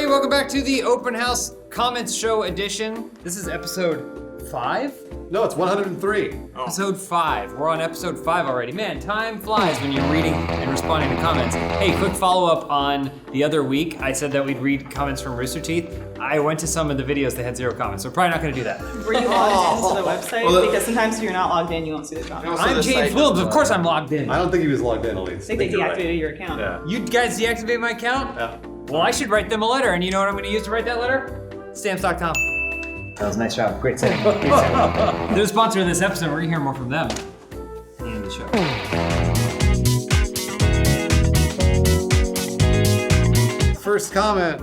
everybody. Welcome back to the Open House Comments Show edition. This is episode 5? No, it's 103. Oh. Episode 5. We're on episode 5 already. Man, time flies when you're reading and responding to comments. Hey, quick follow-up on the other week. I said that we'd read comments from Rooster Teeth. I went to some of the videos that had 0 comments, so we're probably not going to do that. Were you logged into the website? Well, because sometimes if you're not logged in, you won't see the comments. I'm James Williams. Of course I'm logged in. I don't think he was logged in, at least. I think they deactivated your account. Yeah. You guys deactivated my account? Yeah. Well, I should write them a letter, and you know what I'm going to use to write that letter? Stamps.com. That was a nice job. Great setting. Great setting. They're the sponsor of this episode. We're going to hear more from them at the end of the show. First comment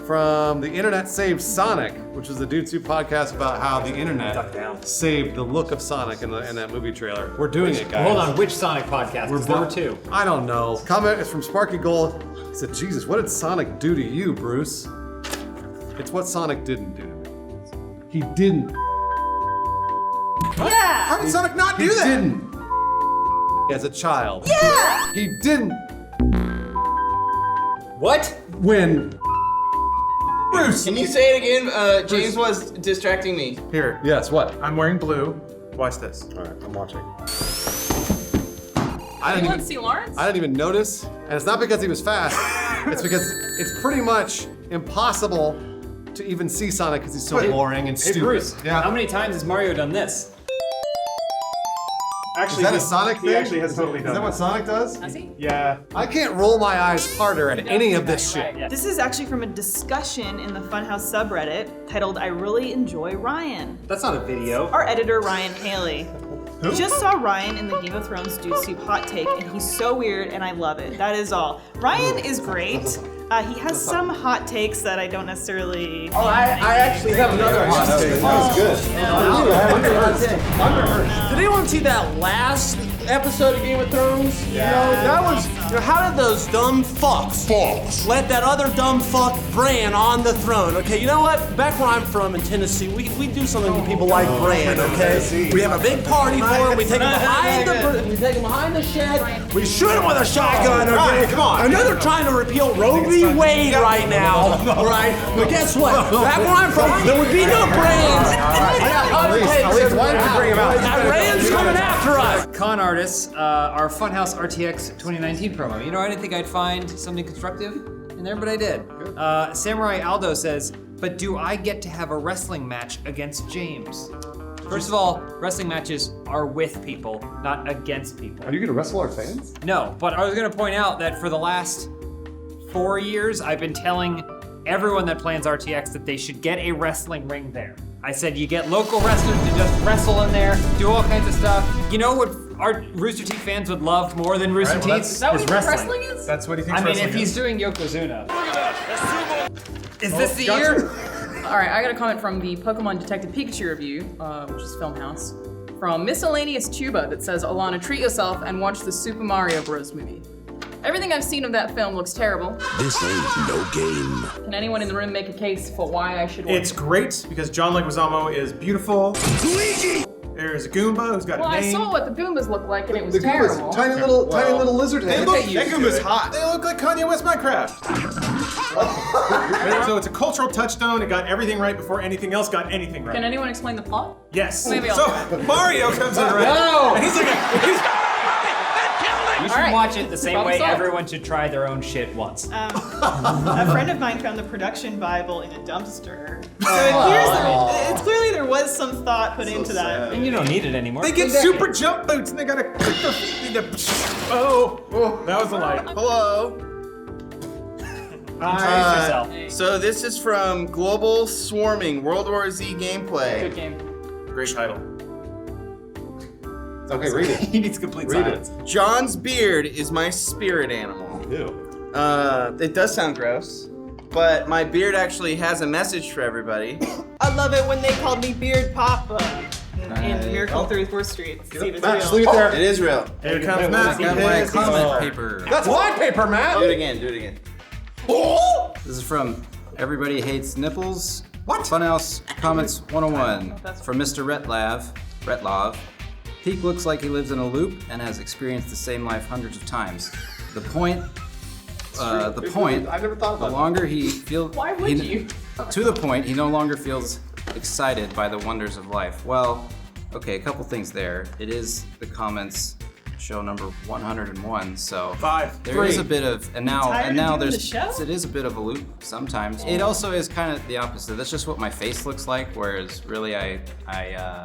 from the Internet Saved Sonic, which is the Dude Soup podcast about how the internet saved the look of Sonic in that movie trailer. We're doing it, guys. Hold on, which Sonic podcast? We're there were 2. I don't know. Comment is from Sparky Gold. He said, Jesus, what did Sonic do to you, Bruce? It's what Sonic didn't do to me. He didn't. Yeah! How did Sonic not do that? He didn't. As a child. Yeah! He didn't. What? When. Bruce! Can you say it again? James was distracting me. Here. Yes, what? I'm wearing blue. Watch this. All right, I'm watching. You want to see Lawrence? I didn't even notice, and it's not because he was fast. It's because it's pretty much impossible to even see Sonic because he's so boring and stupid. Hey Bruce, Yeah. how many times has Mario done this? Actually, Is that a Sonic thing? He actually has totally done Is that what Sonic does? Has he? Yeah. I can't roll my eyes harder at any of this shit. Yeah. This is actually from a discussion in the Funhaus subreddit titled I Really Enjoy Ryan. That's not a video. Our editor, Ryan Haley. We just saw Ryan in the Game of Thrones Dude Soup hot take, and he's so weird, and I love it. That is all. Ryan is great. He has some hot takes that I don't necessarily... Oh, I actually have another hot take. That was good. Did anyone see that last episode of Game of Thrones? Yeah. You know, that was, how did those dumb fucks let that other dumb fuck Bran on the throne? Okay, you know what? Back where I'm from in Tennessee, we do something to people like Bran, okay? We have a big party for him, we take him behind the shed, we shoot him with a shotgun, okay? Come on. I know they're trying to repeal Roe v. Wade right now, right? But guess what? Back where I'm from, there would be no Brans. At least, why did you bring him out? That Rand's coming after us. Con artists, our Funhaus RTX 2019 promo. You know, I didn't think I'd find something constructive in there, but I did. Samurai Aldo says, but do I get to have a wrestling match against James? First of all, wrestling matches are with people, not against people. Are you gonna wrestle our fans? No, but I was gonna point out that for the last 4 years, I've been telling everyone that plans RTX that they should get a wrestling ring there. I said you get local wrestlers to just wrestle in there, do all kinds of stuff. You know what our Rooster Teeth fans would love more than Rooster Teeth? Is that what wrestling is? That's what he thinks I mean, wrestling if he's is. doing Yokozuna. Is this the year? All right, I got a comment from the Pokemon Detective Pikachu review, which is Funhaus, from Miscellaneous Tuba that says, Alana, treat yourself and watch the Super Mario Bros. Movie. Everything I've seen of that film looks terrible. This ain't no game. Can anyone in the room make a case for why I should watch It's it? great because John Leguizamo is beautiful. Luigi! There's a Goomba who's got Well, a I name. saw what the Goombas looked like and it was The Goomba's terrible. tiny little lizard head. That Goomba's hot. They look like Kanye West Minecraft. So it's a cultural touchstone. It got everything right before anything else got anything right. Can anyone explain the plot? Yes. Maybe I'll so try. Mario comes in right. No! And he's like, You should All right. watch it the same Problem way solved. everyone should try their own shit once. A friend of mine found the production Bible in a dumpster. So it's clearly there was some thought put into that. And you don't need it anymore. they get super jump boots and they gotta click their feet. Oh, that was a light. Hello. Introduce yourself. So this is from Global Swarming World War Z gameplay. Good game. Great title. Okay, read it. He needs complete Read silence. John's beard is my spirit animal. Ew. It does sound gross, but my beard actually has a message for everybody. I love it when they called me Beard Papa in Miracle 34th Street. See if it's Matt, just real. leave it there. It is real. Here comes Matt. Got my comment paper. That's white paper, Matt. Do it again. Do it again. This is from Everybody Hates Nipples. What? Funhouse Comments 101 from Mr. Retlov. Peak looks like he lives in a loop and has experienced the same life hundreds of times. The point the point, I never thought about the longer he feels. Why would you? To the point, he no longer feels excited by the wonders of life. Well, okay, a couple things there. It is the comments show number 101, so there is a bit of now doing there's the show? it is a bit of a loop sometimes. It also is kind of the opposite. That's just what my face looks like, whereas really I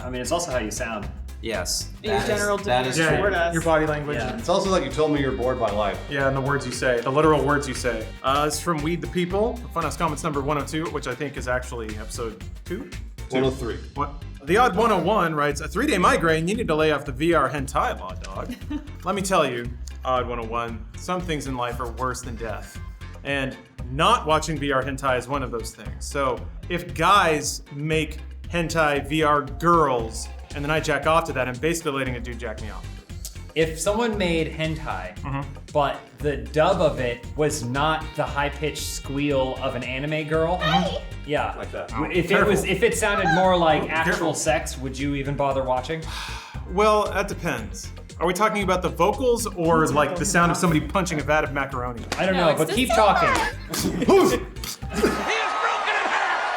mean, it's also how you sound. yes. Your that is- general that is demeanor true. toward us. Your body language. Yeah. It's also like you told me you're bored by life. Yeah, and the words you say, the literal words you say. It's from Weed the People, Funhouse Comments number 102, which I think is actually episode 2? 103. What? The Odd 101 writes, a 3-day migraine, you need to lay off the VR hentai law, dog. Let me tell you, Odd 101, some things in life are worse than death. And not watching VR hentai is one of those things. So if guys make hentai VR girls, and then I jack off to that, I'm basically letting a dude jack me off. If someone made hentai, but the dub of it was not the high-pitched squeal of an anime girl, yeah, Like that. If it sounded more like actual Careful. sex, would you even bother watching? Well, that depends. Are we talking about the vocals or like the sound of somebody punching a vat of macaroni? I don't No, know, it's but keep December. talking.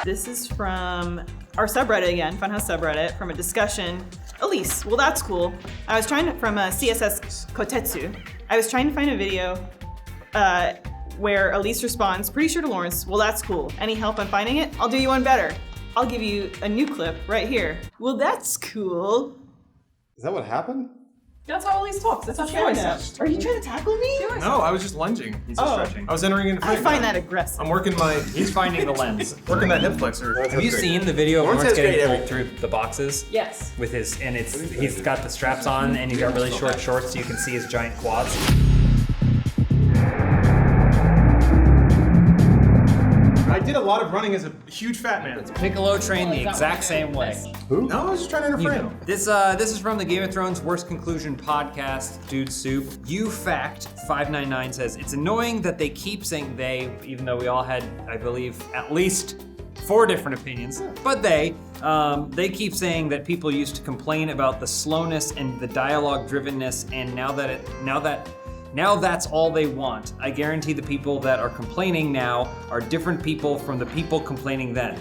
This is from our subreddit again, Funhouse subreddit, from a discussion. Elise, well that's cool. I was trying to, from CSS Kotetsu, I was trying to find a video where Elise responds, pretty sure to Lawrence, well that's cool. Any help on finding it? I'll do you one better. I'll give you a new clip right here. Well that's cool. Is that what happened? That's how Elise talks. That's how she Fair always enough. sounds. Are you trying to tackle me? No, I was just lunging. He's Oh. stretching. I was entering into I frame. find that aggressive. I'm working my, He's finding the lens. working that hip flexor. Have you seen the video of Lawrence Lawrence has getting great pulled through the boxes? Yes. With his, and he's got the straps on, and he's got really short shorts, so you can see his giant quads. I did a lot of running as a huge fat man. Piccolo trained the is that exact what same it way. is? No, I was just trying to enter You frame. know. This is from the Game of Thrones Worst Conclusion podcast, Dude Soup. You Fact 599 says it's annoying that they keep saying they, even though we all had, I believe, at least 4 different opinions. But they keep saying that people used to complain about the slowness and the dialogue drivenness, and now that's all they want. I guarantee the people that are complaining now are different people from the people complaining then.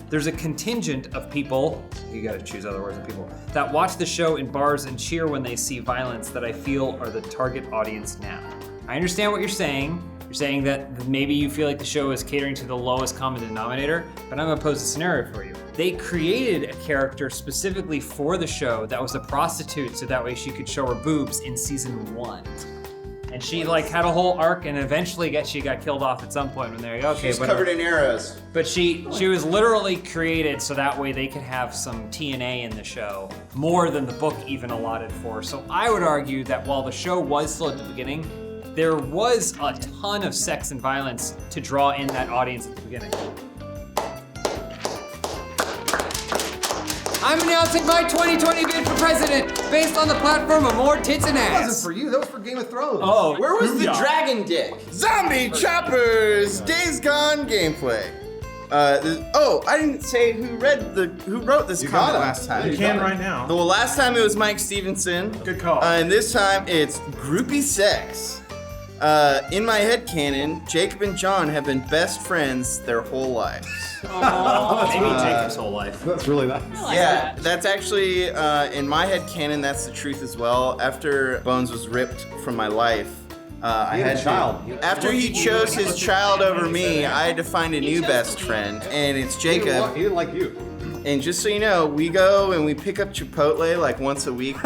There's a contingent of people, you gotta choose other words than people, that watch the show in bars and cheer when they see violence that I feel are the target audience now. I understand what you're saying. You're saying that maybe you feel like the show is catering to the lowest common denominator, but I'm gonna pose a scenario for you. They created a character specifically for the show that was a prostitute so that way she could show her boobs in season 1. And she like had a whole arc, and eventually she got killed off at some point when they're like, okay, She's but covered in arrows. but she was literally created so that way they could have some TNA in the show, more than the book even allotted for. So I would argue that while the show was still at the beginning, there was a ton of sex and violence to draw in that audience at the beginning. I'm announcing my 2020 bid for president based on the platform of more tits and That ass. wasn't for you, that was for Game of Thrones. Oh, Where was the dragon dick? Zombie Choppers Days Gone gameplay. I didn't say who wrote this You comment got it. last time. You can right now. Well, last time it was Mike Stevenson. Good call. And this time it's groupie sex. In my headcanon, Jacob and John have been best friends their whole lives. maybe Jacob's whole life. That's really nice. Yeah, that's actually, in my headcanon, that's the truth as well. After Bones was ripped from my life, I had had a child. After he chose his child over me, I had to find a new best friend, and it's Jacob. He didn't like you. And just so you know, we go and we pick up Chipotle like once a week.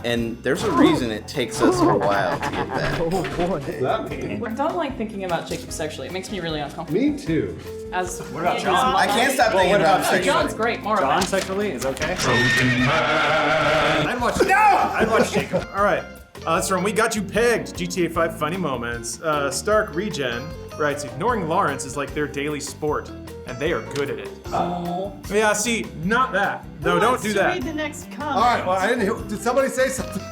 And there's a reason it takes us a while to get back. What does that mean? I don't like thinking about Jacob sexually. It makes me really uncomfortable. Me too. As What about John? I can't stop thinking about John's sex. great. More of John that. sexually is okay. I'd watch Jacob. All right, that's from We Got You Pegged, GTA 5 Funny Moments. Stark Regen writes, ignoring Lawrence is like their daily sport, and they are good at it. Yeah, see, not that. No, don't do Read that. the next comment. All right, well, I didn't hear. Did somebody say something?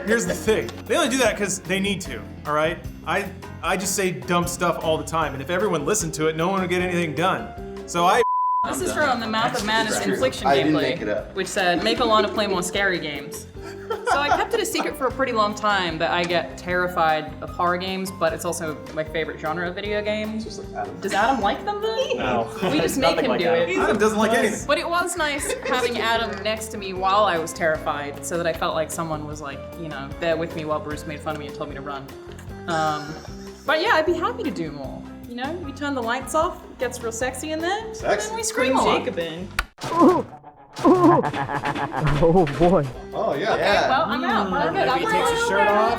Here's the thing. They only do that because they need to, all right? I just say dumb stuff all the time, and if everyone listened to it, no one would get anything done. So This is from the Mouth of Madness Infliction I didn't gameplay, make it up. which said, make Alana play more scary games. So I kept it a secret for a pretty long time that I get terrified of horror games, but it's also my favorite genre of video games. Just like Adam. Does Adam like them then? No. We just make him do it. Adam doesn't like anything. But it was nice having Adam next to me while I was terrified, so that I felt like someone was like, there with me while Bruce made fun of me and told me to run. But yeah, I'd be happy to do more. We turn the lights off, it gets real sexy in there, and then we scream Bring along. Jacob in. Oh boy. Oh yeah. Okay, well, I'm out. I'm good. Maybe he takes his shirt off.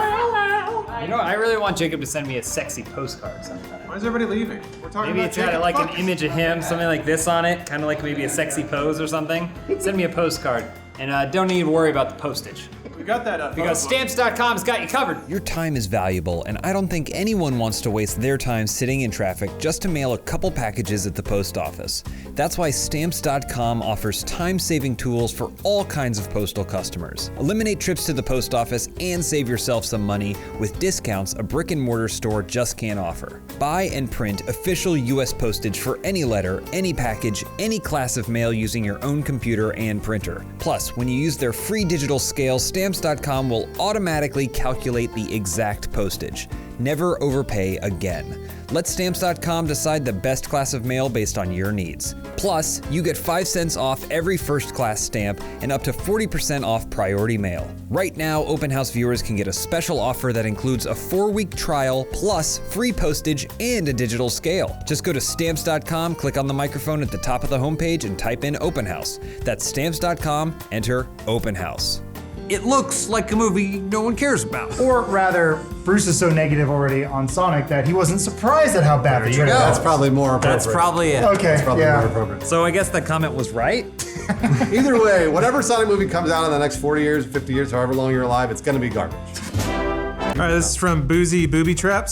I really want Jacob to send me a sexy postcard sometime. Why is everybody leaving? We're talking Maybe about it's got Jacob. like an Fuck. image of him, something like this on it, kind of like maybe a sexy pose or something. Send me a postcard, and don't need to worry about the postage. We got that. Because Stamps.com's got you covered. Your time is valuable, and I don't think anyone wants to waste their time sitting in traffic just to mail a couple packages at the post office. That's why Stamps.com offers time-saving tools for all kinds of postal customers. Eliminate trips to the post office and save yourself some money with discounts a brick-and-mortar store just can't offer. Buy and print official US postage for any letter, any package, any class of mail using your own computer and printer. Plus, when you use their free digital scale, Stamps.com will automatically calculate the exact postage. Never overpay again. Let Stamps.com decide the best class of mail based on your needs. Plus, you get 5 cents off every first class stamp and up to 40% off priority mail. Right now, Open House viewers can get a special offer that includes a 4-week trial plus free postage and a digital scale. Just go to Stamps.com, click on the microphone at the top of the homepage and type in Open House. That's Stamps.com, enter Open House. It looks like a movie no one cares about. Or rather, Bruce is so negative already on Sonic that he wasn't surprised at how bad the trailer was. That's probably more appropriate. That's probably it. Okay, That's probably yeah. more appropriate. So I guess that comment was right. Either way, whatever Sonic movie comes out in the next 40 years, 50 years, however long you're alive, it's gonna be garbage. All right, this is from Boozy Booby Traps.